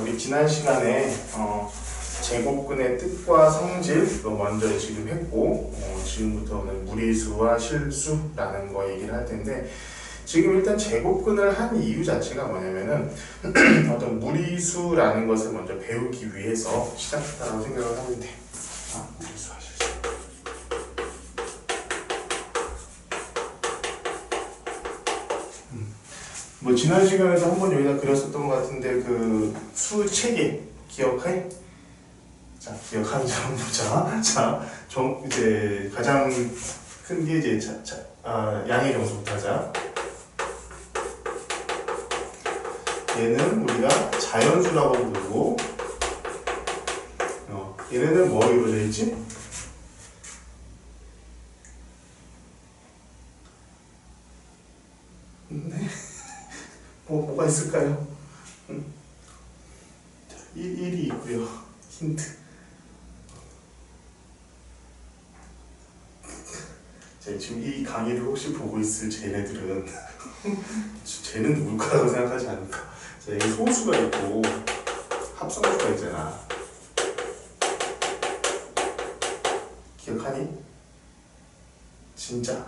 우리 지난 시간에 제곱근의 뜻과 성질을 먼저 지금 했고 지금부터는 무리수와 실수라는 거 얘기를 할 텐데 지금 일단 제곱근을 한 이유 자체가 뭐냐면은 어떤 무리수라는 것을 먼저 배우기 위해서 시작했다고 생각을 하면 돼. 무리수와 실수. 뭐 지난 시간에도 한번 여기다 그렸었던 것 같은데 그 수 체계 기억해? 자, 기억하는지 한번 보자. 자, 이제 가장 큰 게 이제 양의 정수부터 하자. 얘는 우리가 자연수라고 부르고, 얘네는 뭐 이루어져 있지? 네. 뭐가 있을까요? 1이 있고요. 힌트. 지금 이 강의를 혹시 보고 있을 쟤네들은 쟤는 누굴 거라고 생각하지 않을까. 자, 여기 소수가 있고 합성수가 있잖아. 기억하니? 진짜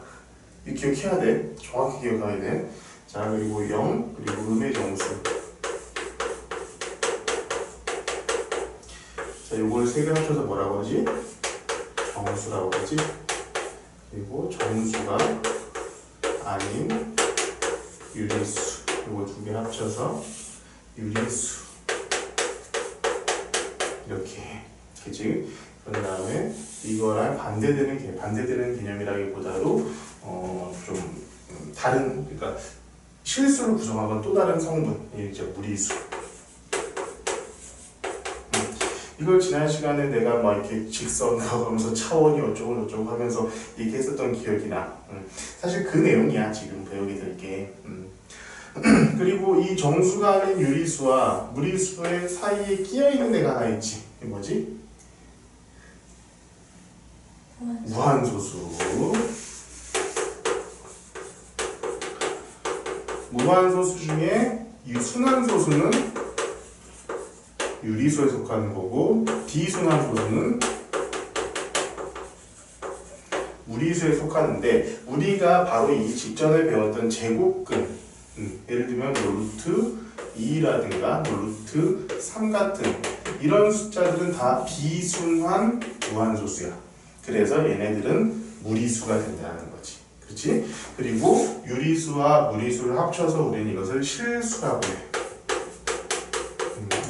이 기억해야 돼. 정확히 기억해야 돼. 자, 그리고 0, 그리고 음의 정수. 자, 요걸 세 개 합쳐서 뭐라고 하지? 정수라고 하지? 그리고 정수가 아닌 유리수. 요거 두 개 합쳐서 유리수. 이렇게. 그치? 그런 다음에 이거랑 반대되는 개념이라기보다도 좀 다른, 그러니까 실수를 구성하건 또 다른 성분, 이제 무리수. 이걸 지난 시간에 내가 막 이렇게 직선 그러면서 차원이 어쩌고 저쩌고 하면서 얘기했었던 기억이 나. 사실 그 내용이야 지금 배우게 될 게. 그리고 이 정수가 아닌 유리수와 무리수의 사이에 끼어있는 애가 하나 있지. 이게 뭐지? 무한소수. 무한소수 중에 이 순환소수는 유리수에 속하는 거고 비순환소수는 무리수에 속하는데 우리가 바로 이 직전에 배웠던 제곱근 예를 들면 루트 2라든가 루트 3 같은 이런 숫자들은 다 비순환 무한소수야. 그래서 얘네들은 무리수가 된다는 거지. 그렇지? 그리고 유리수와 무리수를 합쳐서 우리는 이것을 실수라고 해.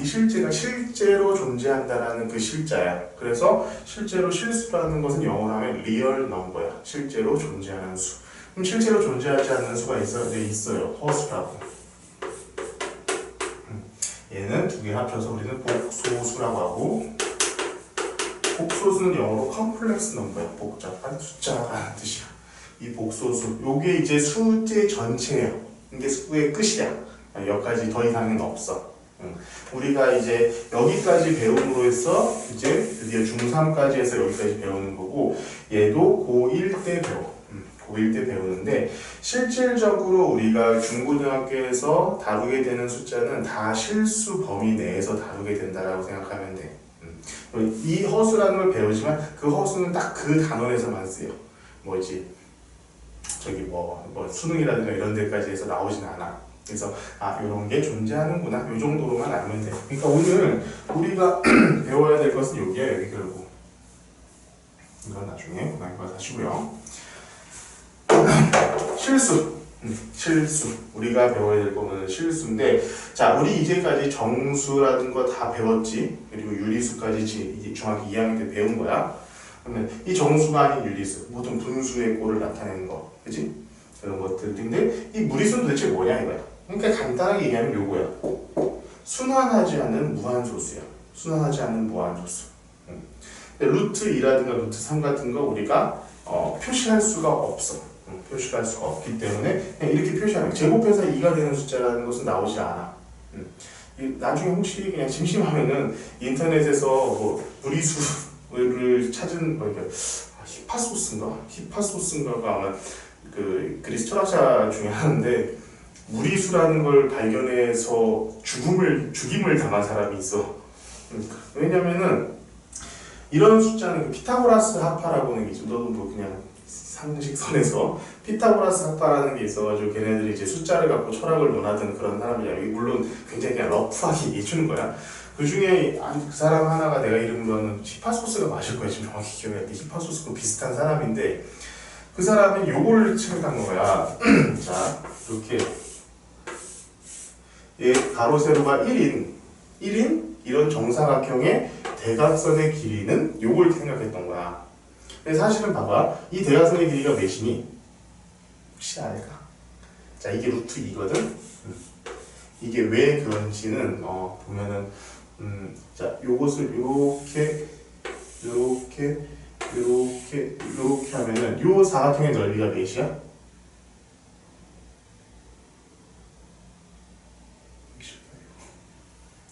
이 실제가 실제로 존재한다라는 그 실자야. 그래서 실제로 실수라는 것은 영어로 하면 리얼 넘버야. 실제로 존재하는 수. 그럼 실제로 존재하지 않는 수가 있어요? 네, 있어요. 허수라고. 얘는 두 개 합쳐서 우리는 복소수라고 하고, 복소수는 영어로 컴플렉스 넘버야. 복잡한 숫자라는 뜻이야. 이 복소수, 요게 이제 수제 전체예요. 이게 수의 끝이야. 여기까지 더 이상은 없어. 우리가 이제 여기까지 배움으로 해서 이제 드디어 중3까지 해서 여기까지 배우는 거고, 얘도 고1 때 배워. 고1 때 배우는데 실질적으로 우리가 중고등학교에서 다루게 되는 숫자는 다 실수 범위 내에서 다루게 된다라고 생각하면 돼. 이 허수라는 걸 배우지만 그 허수는 딱 그 단원에서만 쓰여. 뭐지? 저기 뭐 수능이라든가 이런 데까지 해서 나오진 않아. 그래서 이런 게 존재하는구나. 이 정도로만 알면 돼. 그러니까 오늘 우리가 배워야 될 것은 여기야. 여기 결국. 이건 나중에 고등학교 가서 하시고요. 실수. 우리가 배워야 될 거는 실수인데, 자, 우리 이제까지 정수라는 거 다 배웠지. 그리고 유리수까지 이제 중학교 2학년 때 배운 거야. 그러면 이 정수가 아닌 유리수, 모든 분수의 꼴을 나타내는 거, 그지? 그런 것들. 근데 이 무리수는 도대체 뭐냐 이거야. 그러니까 간단하게 얘기하면 요거야. 순환하지 않는 무한소수야. 순환하지 않는 무한소수. 루트 2라든가 루트 3 같은 거 우리가 표시할 수가 없어. 표시할 수가 없기 때문에 그냥 이렇게 표시하는 거야. 제곱해서 2가 되는 숫자라는 것은 나오지 않아. 나중에 혹시 그냥 심심하면은 인터넷에서 뭐 무리수를 찾은 히파소스인가가 아마 그 그리스 철학자 중에 하는데 무리수라는 걸 발견해서 죽임을 당한 사람이 있어. 왜냐면은 이런 숫자는 피타고라스 합파라고 하는 게 있죠. 너도 뭐 그냥 상식선에서 피타고라스 합파라는 게 있어가지고 걔네들이 이제 숫자를 갖고 철학을 논하던 그런 사람이야. 물론 굉장히 그냥 러프하게 얘기해주는 거야. 그 중에 그 사람 하나가 내가 이름으로는 히파소스가 맞을 거야. 지금 정확히 기억이 안 나. 히파소스고 비슷한 사람인데 그 사람이 요걸 생각한 거야. 자, 이렇게 얘 가로 세로가 1인 이런 정사각형의 대각선의 길이는 요걸 생각했던 거야. 근데 사실은 봐봐. 이 대각선의 길이가 몇이니? 혹시 알까? 자, 이게 루트 2거든? 이게 왜 그런지는 보면은 자, 요것을 요렇게 하면은 요 사각형의 넓이가 몇이야?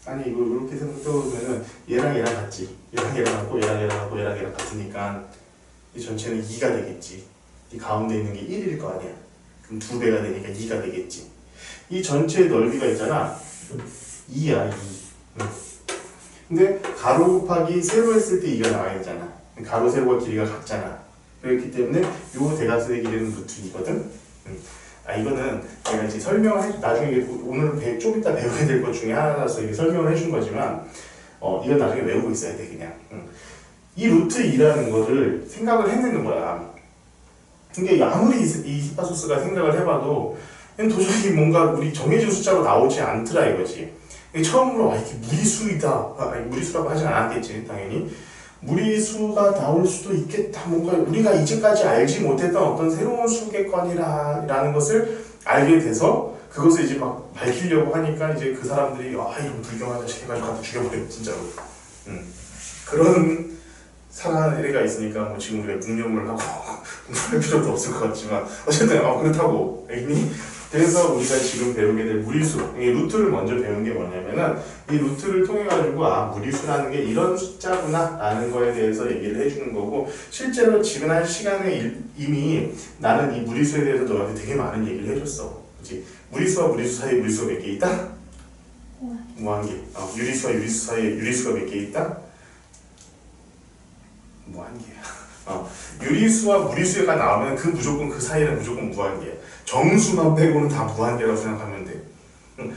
아니 이거 이렇게 생각해보면은 얘랑 같지. 얘랑 같으니까 이 전체는 2가 되겠지. 이 가운데 있는 게 1일 거 아니야. 그럼 2배가 되니까 2가 되겠지. 이 전체의 넓이가 있잖아. 2야 2. 근데 가로 곱하기 세로 했을 때 2가 나와야 되잖아. 가로 세로가 길이가 같잖아. 그렇기 때문에 요 대각선의 길이는 루트 2거든. 이거는 내가 이제 설명을 나중에 오늘 좀 이따 배워야 될 것 중에 하나라서 이렇게 설명을 해준 거지만 이건 나중에 외우고 있어야 돼 그냥. 이 루트 2라는 거를 생각을 해내는 거야. 근데 아무리 이 히파소스가 생각을 해봐도 도저히 뭔가 우리 정해진 숫자로 나오지 않더라 이거지. 처음으로 이게 무리수이다. 무리수라고 하진 않았겠지 당연히. 무리수가 나올 수도 있겠다. 뭔가 우리가 이제까지 알지 못했던 어떤 새로운 수계권이라는 것을 알게 돼서 그것을 이제 막 밝히려고 하니까 이제 그 사람들이 이런 불경한 자식 해가지고 갖다 죽여버려 진짜로. 그런 사례가 있으니까 뭐 지금 우리가 묵념을 하고 할 필요도 없을 것 같지만 어쨌든 그렇다고 알겠니? 그래서 우리가 지금 배우게 될 무리수, 이 루트를 먼저 배운 게 뭐냐면은 이 루트를 통해 가지고 무리수라는 게 이런 숫자구나 라는 거에 대해서 얘기를 해주는 거고, 실제로 지난 시간에 이미 나는 이 무리수에 대해서 너한테 되게 많은 얘기를 해줬어. 그치? 무리수와 무리수 사이에 무리수가 몇 개 있다? 무한개. 유리수와 유리수 사이에 유리수가 몇 개 있다? 무한개야. 유리수와 무리수가 나오면 무조건 그 사이는 무조건 무한개야. 정수만 빼고는 다 무한대라고 생각하면 돼.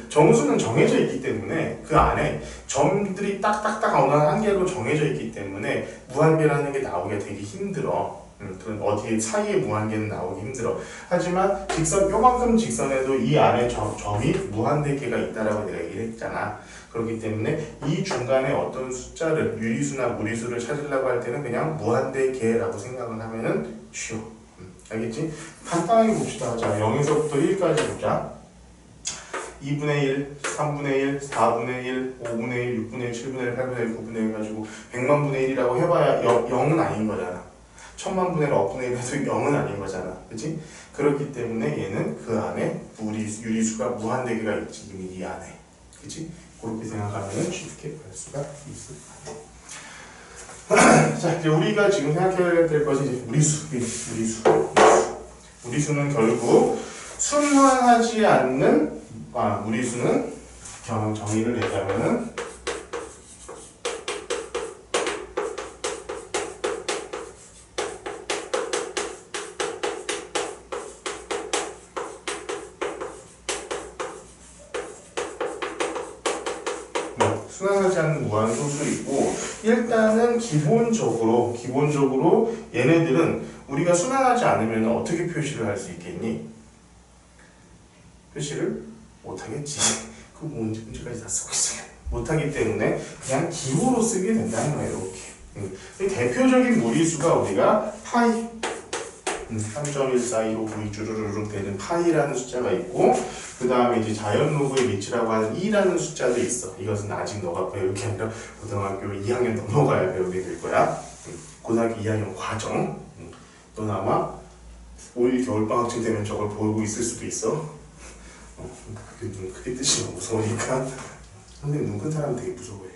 정수는 정해져 있기 때문에 그 안에 점들이 딱딱딱 어느 한 개로 정해져 있기 때문에 무한대라는 게 나오기가 되게 힘들어. 그런 어디에 사이에 무한대는 나오기 힘들어. 하지만 요만큼 직선에도 이 안에 점이 무한대 개가 있다라고 내가 얘기를 했잖아. 그렇기 때문에 이 중간에 어떤 숫자를 유리수나 무리수를 찾으려고 할 때는 그냥 무한대 개라고 생각을 하면은 쉬워. 알겠지? 간단하게 봅시다. 자, 0에서부터 1까지 보자. 2분의 1, 3분의 1, 4분의 1, 5분의 1, 6분의 1, 7분의 1, 8분의 1, 9분의 1 가지고 100만분의 1이라고 해봐야 0은 아닌 거잖아. 1000만분의 1, 억분의 1 해도 0은 아닌 거잖아. 그치? 그렇기 때문에 얘는 그 안에 유리수가 무한대개가 있지. 이 안에. 그치? 그렇게 생각하면 쉽게 알 수가 있을 거야. 자, 이제 우리가 지금 생각해야 될 것이 이제 무리수는 결국 순환하지 않는 무리수는 정의를 내자면은 순환하지 않는 무한소수 있고, 일단은 기본적으로 얘네들은 우리가 순환하지 않으면 어떻게 표시를 할 수 있겠니? 표시를 못하겠지. 그 문제까지 다 쓰고 있어요. 못하기 때문에 그냥 기호로 쓰게 된다는 거예요. 이렇게. 대표적인 무리수가 우리가 파이 3.14259 쭈루루룩 되는 파이라는 숫자가 있고, 그 다음에 이제 자연 로그의 밑이라고 하는 2라는 숫자도 있어. 이것은 아직 너가 배울 게 아니라 고등학교 2학년 넘어가야 배우게 될 거야. 고등학교 2학년 과정. 넌 아마 올 겨울방학쯤 되면 저걸 보고 있을 수도 있어. 그게 눈 크게 뜨시면 무서우니까. 선생님 눈 큰 사람은 되게 무서워해.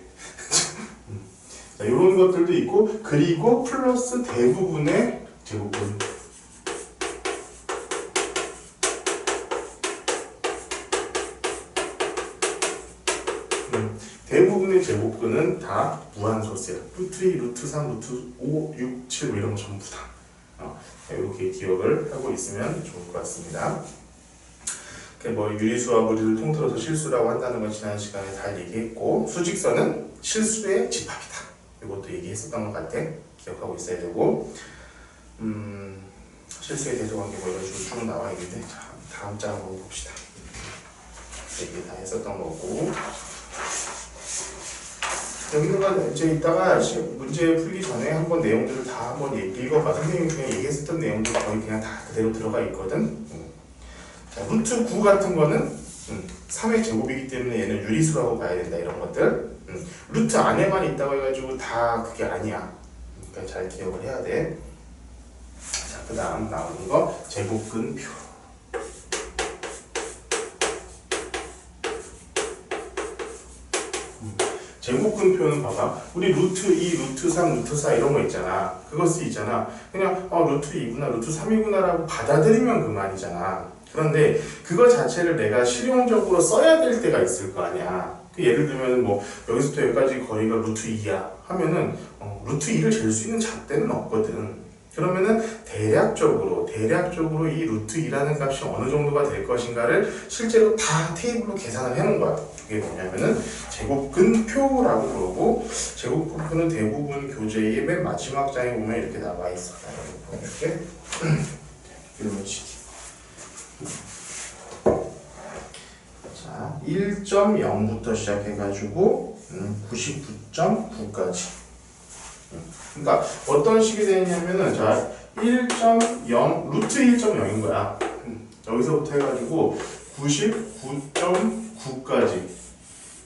자, 이런 것들도 있고, 그리고 플러스 대부분의 제곱근. 대부분의 제곱근은 다 무한소수예요. 루트 2, 루트 3, 루트 5, 6, 7 이런 거 전부 다. 이렇게 기억을 하고 있으면 좋을 것 같습니다. 뭐 유리수와 무리를 통틀어서 실수라고 한다는 건 지난 시간에 다 얘기했고, 수직선은 실수의 집합이다. 이것도 얘기했었던 것 같아. 기억하고 있어야 되고, 실수의 대조관계 뭐 이런 식으로 쭉 나와 있는데, 자, 다음 장 한번 봅시다. 얘기 다 했었던 거고, 여기다가 이제 이따가 문제 풀기 전에 한번 내용들을 다 한번 읽어봐. 선생님이 그냥 얘기했었던 내용들 거의 그냥 다 그대로 들어가 있거든. 자, 루트 9 같은 거는 3의 제곱이기 때문에 얘는 유리수라고 봐야 된다. 이런 것들. 루트 안에만 있다고 해가지고 다 그게 아니야. 그러니까 잘 기억을 해야 돼. 자, 그 다음 나오는 거 제곱근표. 제곱근표는 봐봐. 우리 루트 2, 루트 3, 루트 4 이런 거 있잖아. 그거 쓰이잖아. 그냥 루트 2구나, 루트 3이구나 라고 받아들이면 그만이잖아. 그런데 그거 자체를 내가 실용적으로 써야 될 때가 있을 거 아니야. 예를 들면 뭐 여기서부터 여기까지 거리가 루트 2야 하면은 루트 2를 잴 수 있는 잣대는 없거든. 그러면은 대략적으로 이 루트 2라는 값이 어느 정도가 될 것인가를 실제로 다 테이블로 계산을 해놓은 거야. 그게 뭐냐면은 제곱근표라고 그러고, 제곱근표는 대부분 교재의 맨 마지막 장에 보면 이렇게 나와 있어. 이렇게 보여줄게. 이름을치기. 자, 1.0부터 시작해가지고 99.9까지. 그러니까 어떤 식이 되냐면은 자 1.0 루트 1.0인 거야. 여기서부터 해가지고 99.9까지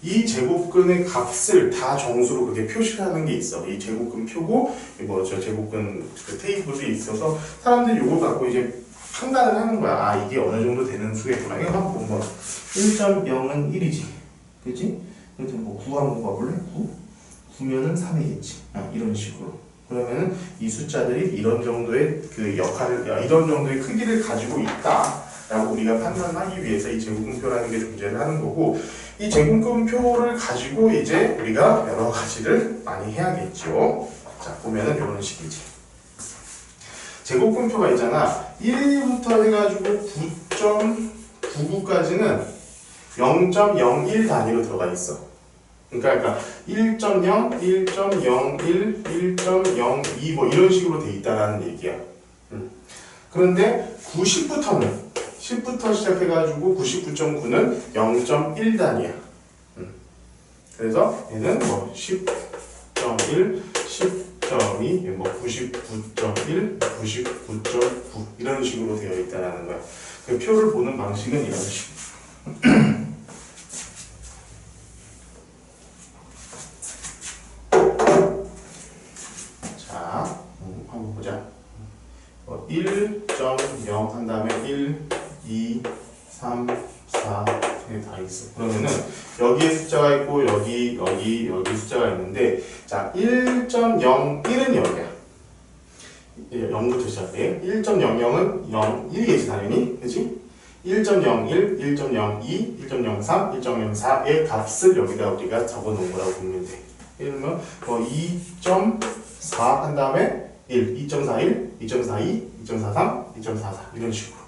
이 제곱근의 값을 다 정수로 그게 표시하는 게 있어. 이 제곱근 표고 뭐 저 제곱근 그 테이블이 있어서 사람들이 이걸 갖고 이제 판단을 하는 거야. 아, 이게 어느 정도 되는 수겠구나. 이거 한번 보면 1.0은 1이지, 그렇지? 그래서 뭐 9 한번 봐볼래? 9면은 3이겠지. 이런 식으로. 그러면은 이 숫자들이 이런 정도의 그 역할을, 이런 정도의 크기를 가지고 있다라고 우리가 판단하기 위해서 이 제곱근표라는 게 존재를 하는 거고, 이 제곱근표를 가지고 이제 우리가 여러 가지를 많이 해야겠죠. 자, 보면은 이런 식이지. 제곱근표가 있잖아. 1부터 해가지고 9.99까지는 0.01 단위로 들어가 있어. 그러니까 1.0, 1.01, 1.02 뭐 이런 식으로 돼 있다는 얘기야. 그런데 10부터 시작해가지고 99.9는 0.1 단위야. 그래서 얘는 뭐 10.1, 10.2, 뭐 99.1, 99.9 이런 식으로 되어 있다는 거야. 그 표를 보는 방식은 이런 식. 자, 한번 보자. 1.0 한 다음에 1, 2, 3, 4 이렇게 다 있어. 그러면은 여기에 숫자가 있고 여기 숫자가 있는데, 자 1.01은 여기야. 0부터 시작해. 1.00은 0, 1이겠지 당연히, 그렇지? 1.01, 1.02, 1.03, 1.04의 값을 여기다 우리가 적어놓은 거라고 보면 돼. 예를 들면 뭐 2.4 한 다음에 1, 2.41, 2.42, 2.43, 2.44 이런 식으로.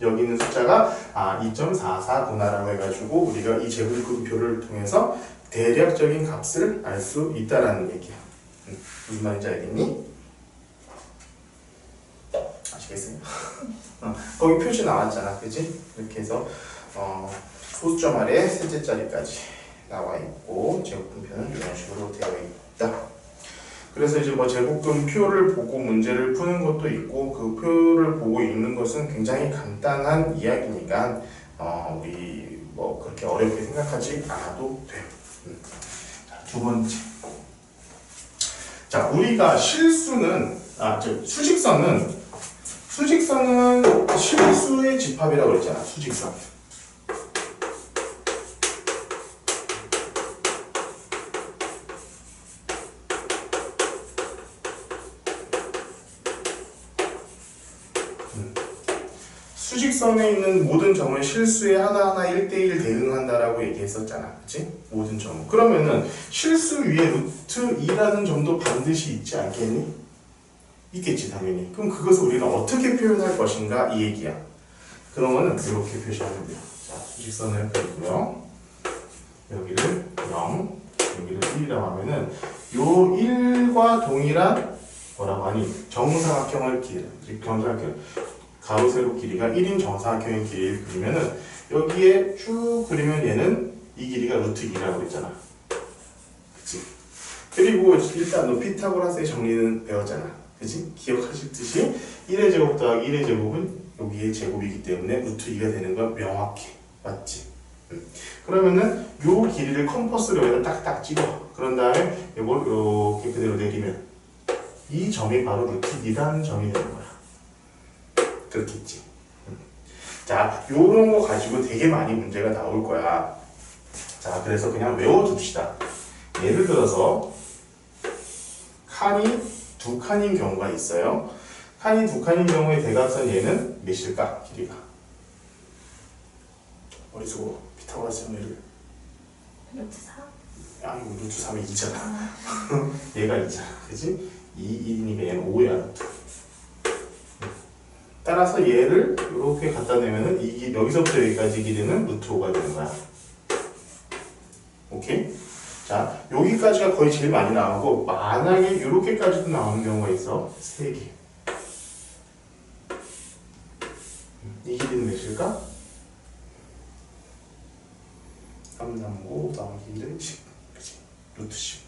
여기 있는 숫자가 2.44구나라고 해가지고 우리가 이 제곱근표를 통해서 대략적인 값을 알 수 있다라는 얘기야. 무슨 말인지 알겠니? 아시겠어요? 거기 표시 나왔잖아, 그치? 이렇게 해서 소수점 아래 셋째 자리까지 나와 있고, 제곱근표는 이런 식으로 되어 있다. 그래서 이제 뭐 제곱근표를 보고 문제를 푸는 것도 있고, 그 표를 보고 읽는 것은 굉장히 간단한 이야기니까 우리 뭐 그렇게 어렵게 생각하지 않아도 돼. 자, 두 번째. 자, 우리가 수직선은 실수의 집합이라고 그랬잖아. 수직선. 수직선에 있는 모든 점은 실수에 하나하나 1대1 대응한다라고 얘기했었잖아. 그치? 모든 점. 그러면은 실수 위에 루트 2라는 점도 반드시 있지 않겠니? 있겠지, 당연히. 그럼 그것을 우리는 어떻게 표현할 것인가? 이 얘기야. 그러면은 이렇게 표시하면 돼요. 자, 수직선을 그리고요. 여기를 0, 여기를 1이라고 하면은 요 1과 동일한 뭐라고 하니? 정사각형을 가로 세로 길이가 1인 정사각형의 길이를 그리면은 여기에 쭉 그리면 얘는 이 길이가 루트 2라고 그랬잖아. 그치? 그리고 일단 너 피타고라스의 정리는 배웠잖아. 그치? 기억하실 듯이 1의 제곱 더하기 1의 제곱은 여기의 제곱이기 때문에 루트 2가 되는 건 명확해. 맞지? 그러면은 요 길이를 컴퍼스로 여기다 딱딱 찍어. 그런 다음에 이걸 이렇게 그대로 내리면 이 점이 바로 루트 2라는 점이 되는 거야. 그렇겠지. 자, 요런 거 가지고 되게 많이 문제가 나올 거야. 자, 그래서 그냥 외워둡시다. 예를 들어서 칸이 두 칸인 경우가 있어요. 칸이 두 칸인 경우에 대각선 얘는 몇일까? 길이가. 머릿속으로 피타고라스 정리를. 루트 4? 아니, 루트 3이 2잖아. 얘가 2잖아. 그치? 1이니까 얘는 5야, 루트. 따라서 얘를 이렇게 갖다 내면은 여기서부터 여기까지 길이는 루트 5가 되는 거야. 오케이? 자, 여기까지가 거의 제일 많이 나오고, 만약에 이렇게까지도 나오는 경우가 있어. 3개. 이 길이는 몇일까? 3 남고, 나머지 길이는 10. 그치? 루트 10.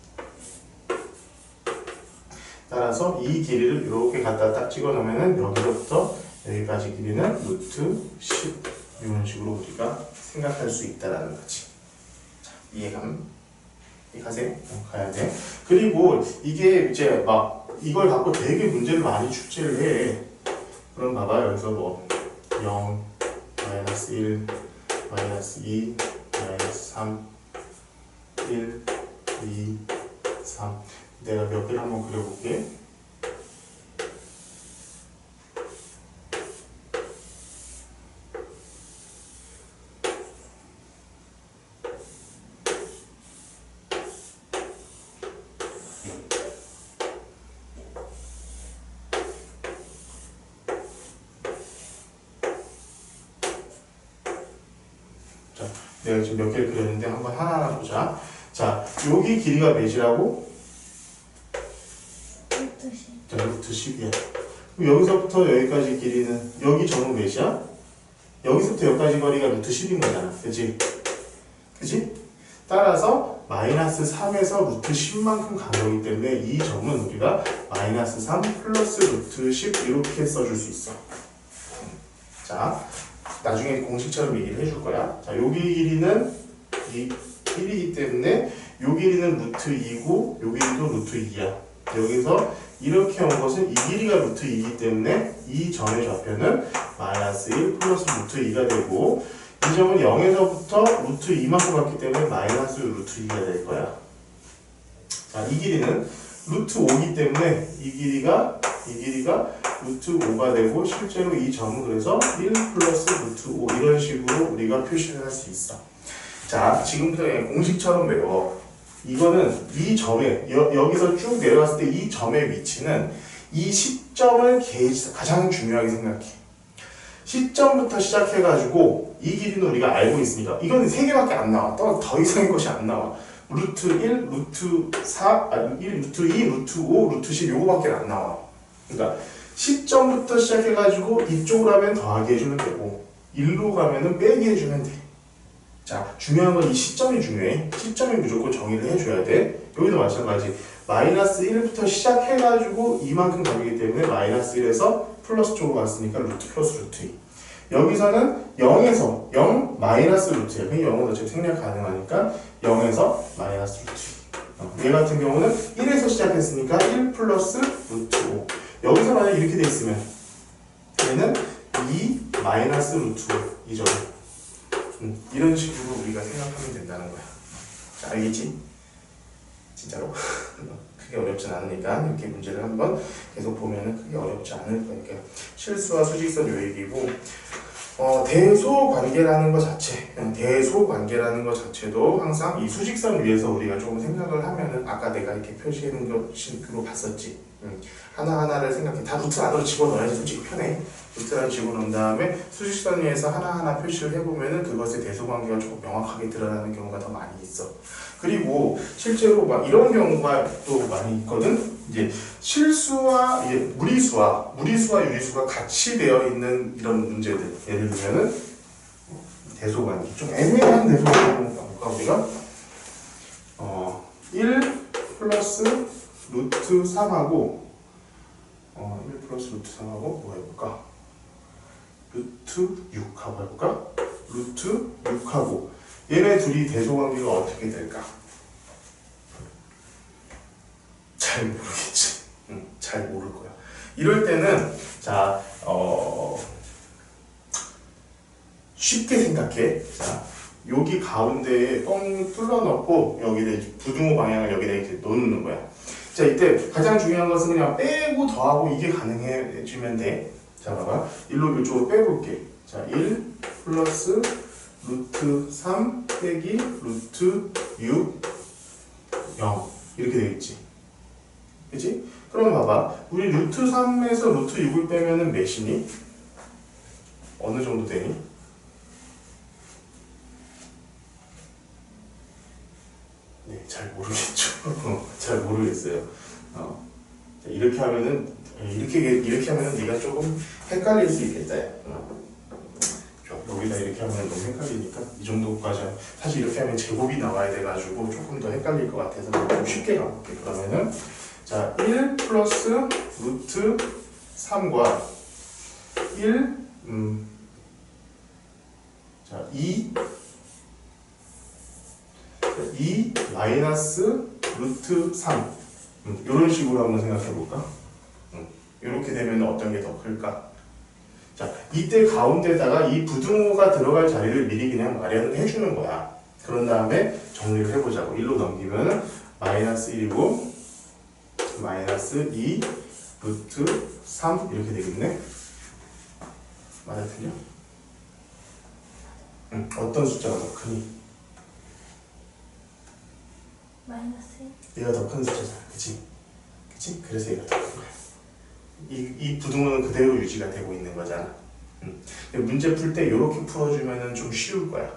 따라서 이 길이를 이렇게 갖다 딱 찍어 놓으면은 여기서부터 여기까지 길이는 루트 10. 이런 식으로 우리가 생각할 수 있다라는 거지. 자, 이해가세요? 가야 돼. 그리고 이게 이제 막 이걸 갖고 되게 문제를 많이 출제를 해. 그럼 봐봐요. 여기서 뭐 0, 마이너스 1, 마이너스 2, 마이너스 3, 1, 2, 3. 내가 몇 개를 한번 그려볼게. 자, 내가 지금 몇 개를 그렸는데 한번 하나하나 보자. 자, 여기 길이가 몇이라고? 루트 10. 자, 루트 10이야. 그럼 여기서부터 여기까지 길이는 여기 점은 몇이야? 여기서부터 여기까지 거리가 루트 10인 거잖아. 그치? 그치? 따라서 마이너스 3에서 루트 10만큼 간 거기 때문에 이 점은 우리가 마이너스 3 플러스 루트 10 이렇게 써줄 수 있어. 자, 나중에 공식처럼 얘기를 해줄 거야. 자, 여기 길이는 이 1이기 때문에 요 길이는 루트 2고 요 길이도 루트 2야. 여기서 이렇게 온 것은 이 길이가 루트 2이기 때문에 이 점의 좌표는 마이너스 1 플러스 루트 2가 되고 이 점은 0에서부터 루트 2만큼 갔기 때문에 마이너스 루트 2가 될 거야. 자, 이 길이는 루트 5이기 때문에 이 길이가 루트 5가 되고 실제로 이 점은 그래서 1 플러스 루트 5 이런 식으로 우리가 표시를 할 수 있어. 자, 지금부터 공식처럼 외워. 이거는 이 점에 여기서 쭉 내려갔을 때 이 점의 위치는 이 시점을 가장 중요하게 생각해. 시점부터 시작해가지고 이 길이는 우리가 알고 있으니까 이거는 3개밖에 안 나와. 더 이상의 것이 안 나와. 루트 1, 루트 4, 1, 루트 2, 루트 5, 루트 10 요거밖에 안 나와. 그러니까 시점부터 시작해가지고 이쪽으로 하면 더하기 해주면 되고 1로 가면은 빼기 해주면 돼. 자, 중요한 건 이 시점이 중요해. 시점이 무조건 정의를 해줘야 돼. 여기도 마찬가지. 마이너스 1부터 시작해가지고 이만큼 가기 때문에 마이너스 1에서 플러스 쪽으로 갔으니까 루트 플러스 루트 2. 여기서는 0에서 0 마이너스 루트야. 그 0은 어차피 생략 가능하니까 0에서 마이너스 루트 2. 얘 같은 경우는 1에서 시작했으니까 1 플러스 루트 5. 여기서 만약 이렇게 돼 있으면 얘는 2 마이너스 루트 5. 이 점. 이런 식으로 우리가 생각하면 된다는 거야. 자, 알겠지? 진짜로? 크게 어렵진 않으니까 이렇게 문제를 한번 계속 보면은 크게 어렵지 않을 거니까 실수와 수직선 요 얘기고 대소관계라는 것 대소관계라는 것 자체도 항상 이 수직선 위에서 우리가 조금 생각을 하면은 아까 내가 이렇게 표시해 놓은 것으로 봤었지. 하나하나를 생각해. 다 루트 안으로 집어넣어야지 솔직히 편해. 루트 안으로 집어넣은 다음에 수직선 위에서 하나하나 표시를 해보면은 그것의 대소관계가 조금 명확하게 드러나는 경우가 더 많이 있어. 그리고 실제로 막 이런 경우가 또 많이 있거든. 이제 실수와 무리수와 유리수가 같이 되어 있는 이런 문제들. 예를 들면은 대소관계. 좀 애매한 대소관계를 볼까 우리가? 1 플러스 루트 3하고 1 플러스 루트 3하고 뭐 해볼까? 루트 6하고 해볼까? 루트 6하고 얘네 둘이 대소관계가 어떻게 될까? 잘 모르겠지. 잘 모를 거야. 이럴 때는 자 쉽게 생각해. 자 여기 가운데에 뻥 뚫어 넣고 여기다 부등호 방향을 여기다 이렇게 놓는 거야. 자 이때 가장 중요한 것은 그냥 빼고 더하고 이게 가능해지면 돼. 자 봐봐. 일로 이쪽으로 빼볼게. 자 1 플러스 루트 3 빼기 루트 6 0 이렇게 되겠지. 그치? 그럼 봐봐. 우리 루트 3에서 루트 6을 빼면은 몇이니? 어느 정도 되니? 네, 잘 모르겠죠. 잘 모르겠어요. 이렇게 하면은 이렇게 하면은 네가 조금 헷갈릴 수 있겠다. 여기다 이렇게 하면 너무 헷갈리니까 이 정도까지 사실 이렇게 하면 제곱이 나와야 돼가지고 조금 더 헷갈릴 것 같아서 좀 쉽게 가볼게. 그러면은 자 1 플러스 루트 3과 1 자 2 마이너스 루트 3 이런 식으로 한번 생각해 볼까? 이렇게 되면 어떤 게 더 클까? 자, 이때 가운데다가 이 부등호가 들어갈 자리를 미리 그냥 마련을 해주는 거야. 그런 다음에 정리를 해보자고. 1로 넘기면 마이너스 1이고 마이너스 2 루트 3 이렇게 되겠네. 맞아 틀려? 어떤 숫자가 더 크니? 마이너스 얘가 더 큰 숫자잖아. 그치? 그치? 그래서 얘가 더 큰 거야. 이 부등호는 그대로 유지가 되고 있는 거잖아. 문제 풀 때 이렇게 풀어주면은 좀 쉬울 거야.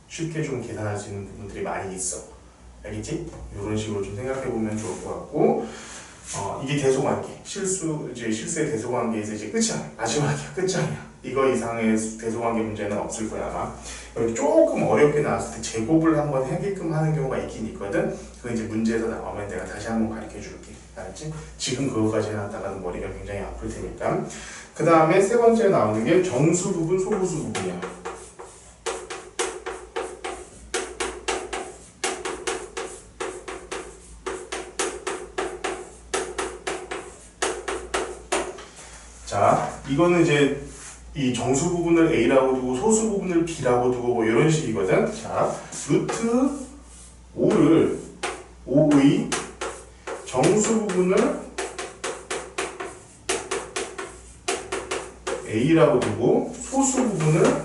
쉽게 좀 계산할 수 있는 부분들이 많이 있어. 알겠지? 이런 식으로 좀 생각해 보면 좋을 것 같고, 이게 대소관계. 실수의 대소관계에서 이제 끝이 아니야. 마지막이야. 끝이 아니야. 이거 이상의 대소관계 문제는 없을 거야 아마. 여기 조금 어렵게 나왔을 때 제곱을 한번 하게끔 하는 경우가 있긴 있거든. 그거 이제 문제에서 나오면 내가 다시 한번 가르쳐 줄게. 알았지? 지금 그거까지 해놨다가는 머리가 굉장히 아플 테니까. 그 다음에 세 번째 나오는 게 정수 부분, 소부수 부분이야. 자, 이거는 이제 이 정수 부분을 A라고 두고 소수 부분을 B라고 두고 뭐 이런 식이거든. 자, 루트 5의 정수 부분을 A라고 두고 소수 부분을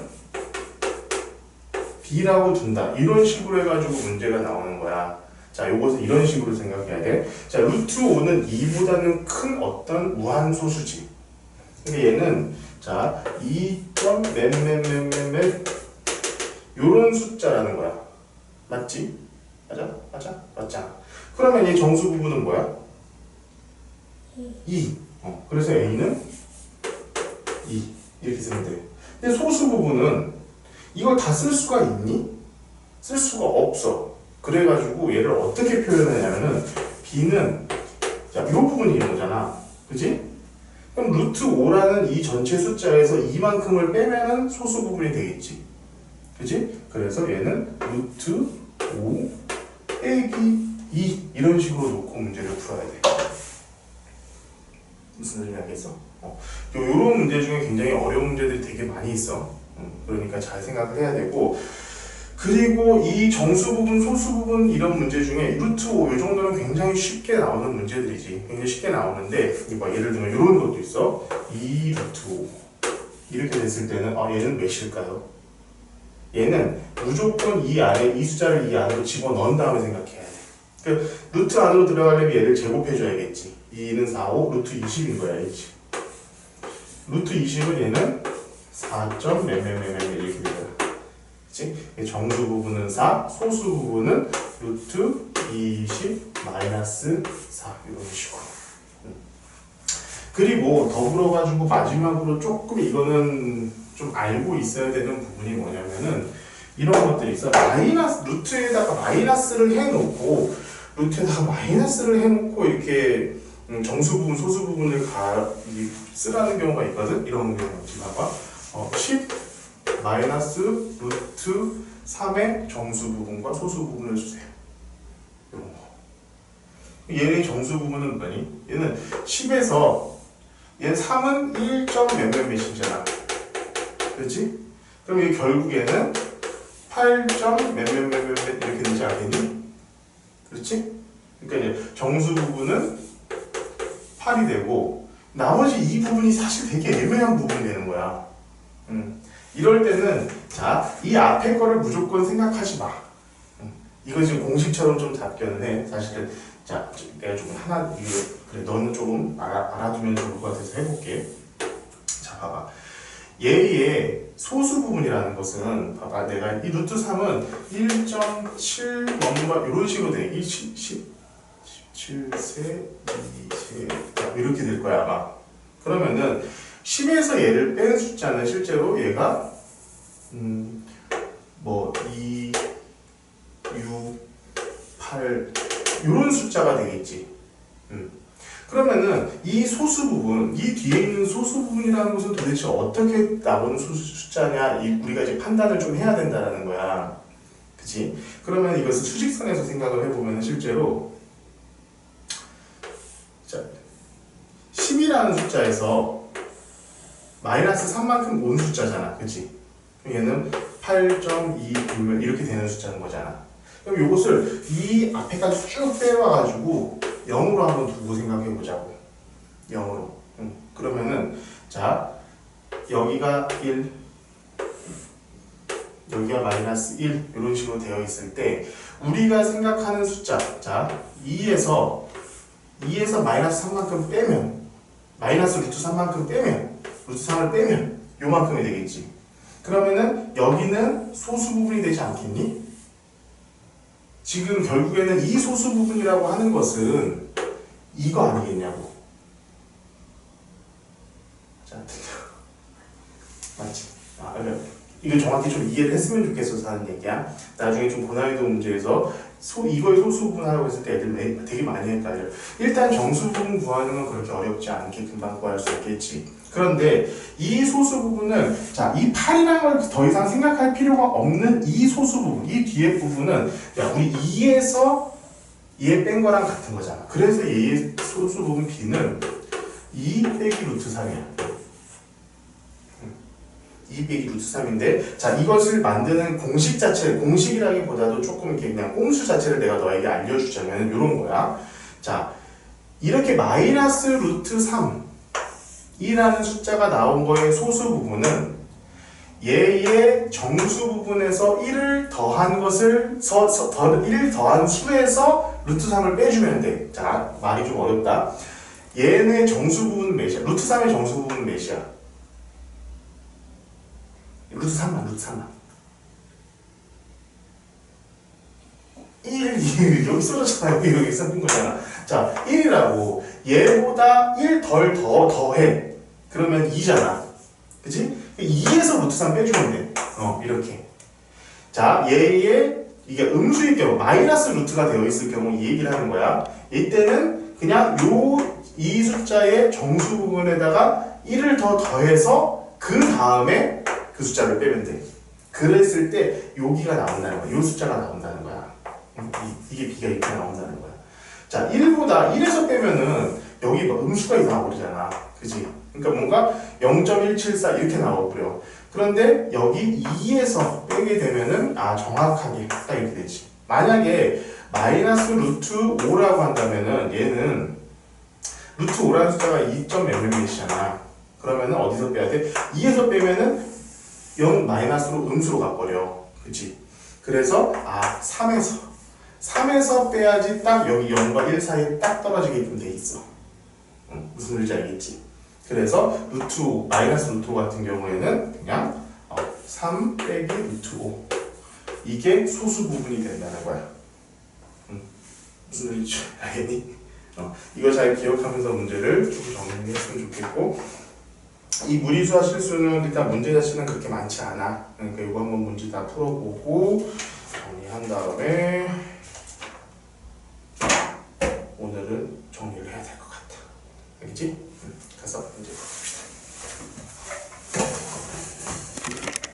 B라고 둔다. 이런 식으로 해가지고 문제가 나오는 거야. 자, 요것은 이런 식으로 생각해야 돼. 자, 루트 5는 2보다는 큰 어떤 무한소수지. 근데 얘는 자, 2점 몇 요런 숫자라는 거야. 맞지? 맞아? 맞잖아. 그러면 이 정수 부분은 뭐야? 2. 그래서 A는 2. 이렇게 쓰면 돼. 근데 소수 부분은 이걸 다 쓸 수가 있니? 쓸 수가 없어. 그래가지고 얘를 어떻게 표현하냐면은 B는 자, 이 부분이 있는 거잖아. 그지? 그럼 루트 5라는 이 전체 숫자에서 이만큼을 빼면은 소수 부분이 되겠지. 그지? 그래서 얘는 루트 5 빼기 2 이런 식으로 놓고 문제를 풀어야 돼. 무슨 소리인지 알겠어? 요런 문제 중에 굉장히 어려운 문제들이 되게 많이 있어. 그러니까 잘 생각을 해야 되고, 그리고 이 정수 부분, 소수 부분 이런 문제 중에 루트 5 이 정도는 굉장히 쉽게 나오는 문제들이지. 굉장히 쉽게 나오는데 뭐 예를 들면 이런 것도 있어. 2 루트 5 이렇게 됐을 때는 얘는 몇일까요? 얘는 무조건 이 안에 이 숫자를 이 안으로 집어넣은 다음에 생각해야 돼. 그 루트 안으로 들어가려면 얘를 제곱해줘야겠지. 2는 4, 5, 루트 20인 거야, 얘지. 루트 20은 얘는 4점 몇몇몇몇 이렇게 되잖아. 그치? 정수 부분은 4, 소수 부분은 루트 20 마이너스 4 이런 식으로. 그리고 더불어가지고 마지막으로 조금 이거는 좀 알고 있어야 되는 부분이 뭐냐면은 이런 것들이 있어. 마이너스, 루트에다가 마이너스를 해놓고 루트에다가 마이너스를 해놓고 이렇게 정수 부분, 소수 부분을 쓰라는 경우가 있거든. 이런 경우 있지. 봐봐. 10 마이너스 루트 3의 정수 부분과 소수 부분을 주세요. 이런 거. 얘의 정수 부분은 뭐니? 얘는 10에서 얘는 3은 1점 몇몇몇이잖아. 그렇지? 그럼 이게 결국에는 8점 몇몇몇몇 이렇게 되지 않겠니? 그렇지? 그러니까 이제 정수 부분은 8이 되고 나머지 이 부분이 사실 되게 애매한 부분이 되는 거야. 이럴 때는 자, 이 앞에 거를 무조건 생각하지 마. 이거 지금 공식처럼 좀 답변을 해. 사실은 자, 내가 조금 하나 그래 너는 조금 알아두면 좋을 것 같아서 해볼게. 자, 봐봐. 얘의 소수 부분이라는 것은 봐봐, 내가 이 루트 3은 1.7 뭔가 이런 식으로 돼. 17세 2세 이렇게 될 거야 아마. 그러면은 10에서 얘를 뺀 숫자는 실제로 얘가 2, 6, 8 이런 숫자가 되겠지. 그러면은 이 소수 부분, 이 뒤에 있는 소수 부분이라는 것은 도대체 어떻게 나오는 숫자냐, 우리가 이제 판단을 좀 해야 된다는 거야. 그치? 그러면 이것을 수직선에서 생각을 해보면 실제로 자, 10이라는 숫자에서 마이너스 3만큼 온 숫자잖아. 그치? 얘는 8.2 이렇게 되는 숫자인 거잖아. 그럼 이것을 이 앞에까지 쭉 빼와가지고 0으로 한번 두고 생각해 보자고. 0으로. 그러면은 자, 여기가 1, 여기가 마이너스 1 이런 식으로 되어 있을 때 우리가 생각하는 숫자, 자 2에서 마이너스 3만큼 빼면 마이너스 루트 3만큼 빼면 루트 3을 빼면 요만큼이 되겠지. 그러면은 여기는 소수 부분이 되지 않겠니? 지금 결국에는 이 소수 부분이라고 하는 것은 이거 아니겠냐고. 자, 맞지? 이거 정확히 좀 이해를 했으면 좋겠어서 하는 얘기야. 나중에 좀 고난이도 문제에서 이거의 소수 부분 하라고 했을 때 애들 되게 많이 헷갈려. 일단 정수 부분 구하는 건 그렇게 어렵지 않게 금방 구할 수 있겠지. 그런데 이 소수 부분은 자, 이 8이라는 걸 더 이상 생각할 필요가 없는 이 소수 부분, 이 뒤에 부분은 야, 우리 2에서 얘 뺀 거랑 같은 거잖아. 그래서 얘의 소수 부분 B는 2 빼기 루트 3이야. 2 빼기 루트 3인데 자, 이것을 만드는 공식 자체, 공식이라기보다도 조금 이렇게 그냥 꼼수 자체를 내가 너에게 알려주자면 이런 거야. 자, 이렇게 마이너스 루트 3 이라는 숫자가 나온 거의 소수 부분은 얘의 정수 부분에서 1을 더한 것을 1을 더한 수에서 루트 3을 빼주면 돼. 자, 말이 좀 어렵다. 얘네 정수 부분은 몇이야? 루트 3의 정수 부분은 몇이야? 루트 3만. 1, 여기 써졌잖아. 여기 써진 거잖아. 자, 1이라고 얘보다 1 더해. 그러면 2잖아. 그치? 2에서 루트 3 빼주면 돼. 이렇게. 자, 얘의 이게 음수일 경우, 마이너스 루트가 되어 있을 경우 이 얘기를 하는 거야. 이때는 그냥 이 숫자의 정수 부분에다가 1을 더 더해서 그 다음에 그 숫자를 빼면 돼. 그랬을 때 여기가 나온다는 거야. 이 숫자가 나온다는 거야. 이게 B가 이렇게 나온다는 거야. 자, 1에서 빼면은 여기 뭐 음수가 나와버리잖아. 그지? 그러니까 뭔가 0.174 이렇게 나와버려. 그런데 여기 2에서 빼게 되면은 정확하게 딱 이렇게 되지. 만약에 마이너스 루트 5라고 한다면은 얘는 루트 5라는 숫자가 2점 몇몇몇이잖아. 그러면은 어디서 빼야 돼? 2에서 빼면은 0 마이너스로 음수로 가버려. 그치? 그래서 3에서 빼야지 딱 여기 0과 1 사이에 딱 떨어지게끔 돼 있어. 무슨 말인지 알겠지? 그래서 루트 5, 마이너스 루트 5 같은 경우에는 그냥 3 빼기 루트 5 이게 소수 부분이 된다는 거야. 무슨 말인지 알겠니? 이거 잘 기억하면서 문제를 쭉 정리했으면 좋겠고, 이 무리수와 실수는 일단 문제 자체는 그렇게 많지 않아. 그러니까 이거 한번 문제 다 풀어보고 정리한 다음에